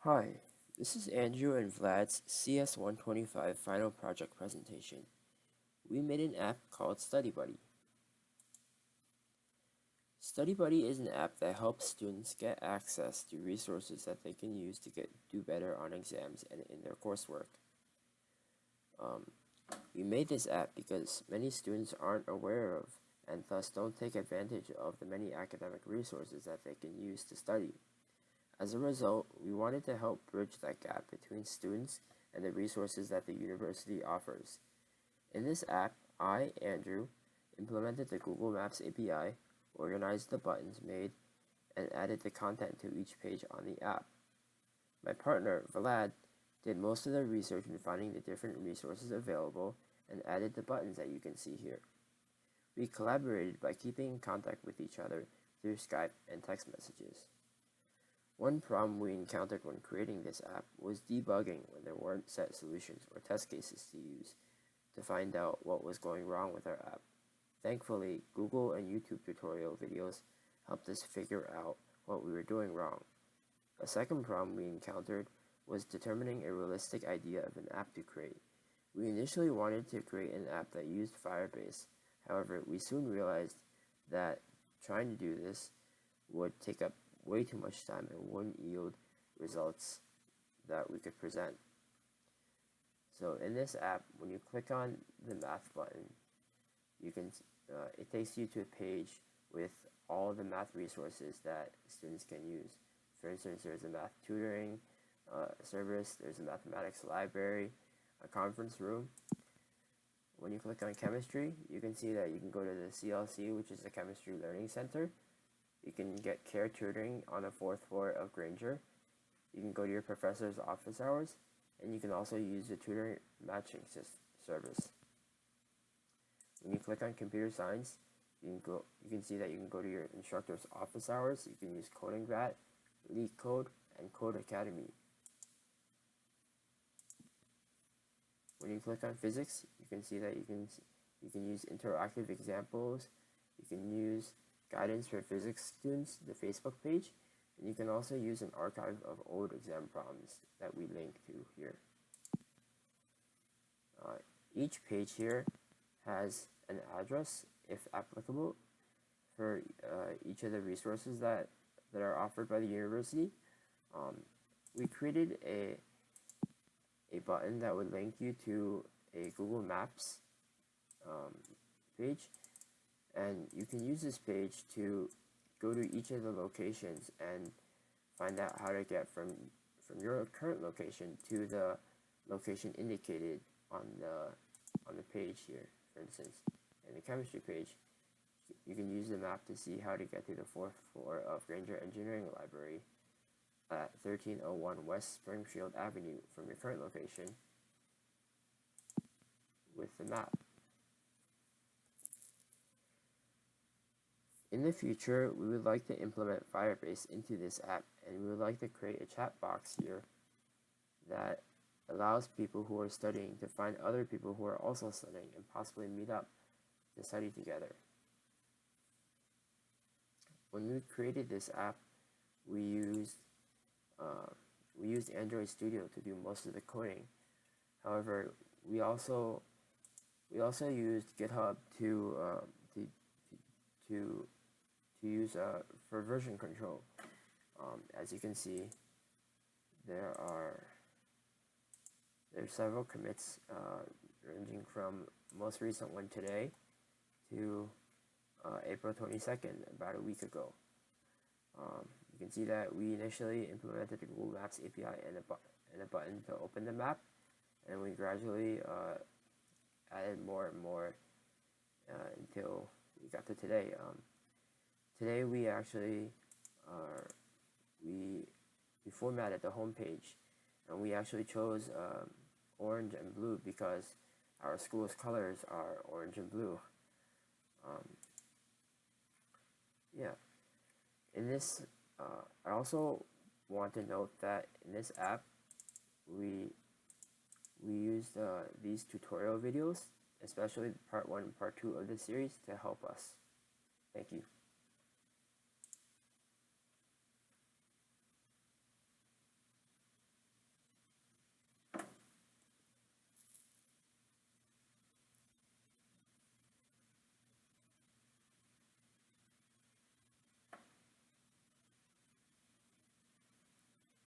Hi, this is Andrew and Vlad's CS125 final project presentation. We made an app called StudyBuddy. StudyBuddy is an app that helps students get access to resources that they can use to do better on exams and in their coursework. We made this app because many students aren't aware of and thus don't take advantage of the many academic resources that they can use to study. As a result, we wanted to help bridge that gap between students and the resources that the university offers. In this app, I, Andrew, implemented the Google Maps API, organized the buttons made, and added the content to each page on the app. My partner, Vlad, did most of the research in finding the different resources available and added the buttons that you can see here. We collaborated by keeping in contact with each other through Skype and text messages. One problem we encountered when creating this app was debugging when there weren't set solutions or test cases to use to find out what was going wrong with our app. Thankfully, Google and YouTube tutorial videos helped us figure out what we were doing wrong. A second problem we encountered was determining a realistic idea of an app to create. We initially wanted to create an app that used Firebase. However, we soon realized that trying to do this would take up way too much time and wouldn't yield results that we could present. So in this app, when you click on the math button, it takes you to a page with all the math resources that students can use. For instance, there's a math tutoring service, there's a mathematics library, a conference room. When you click on chemistry, you can see that you can go to the CLC, which is the Chemistry Learning Center. You can get care tutoring on the 4th floor of Granger. You can go to your professor's office hours, and you can also use the tutoring matching service. When you click on computer science, you can see that you can go to your instructor's office hours. You can use CodingVat, LeetCode, and Code Academy. When you click on physics, you can see that you can use interactive examples. You can use guidance for physics students, the Facebook page, and you can also use an archive of old exam problems that we link to here. Each page here has an address, if applicable, for each of the resources that are offered by the university. We created a button that would link you to a Google Maps page, and you can use this page to go to each of the locations and find out how to get from your current location to the location indicated on the page here. For instance, in the chemistry page, you can use the map to see how to get to the 4th floor of Granger Engineering Library at 1301 West Springfield Avenue from your current location with the map. In the future, we would like to implement Firebase into this app, and we would like to create a chat box here that allows people who are studying to find other people who are also studying and possibly meet up to study together. When we created this app, we used Android Studio to do most of the coding. However, we also used GitHub to use for version control. As you can see, there's several commits ranging from most recent one today to April 22nd, about a week ago. You can see that we initially implemented the Google Maps API and a button to open the map, and we gradually added more and more until we got to today. Today we actually we formatted the home page, and we actually chose orange and blue because our school's colors are orange and blue. In this, I also want to note that in this app, we used these tutorial videos, especially part 1 and part 2 of the series, to help us. Thank you.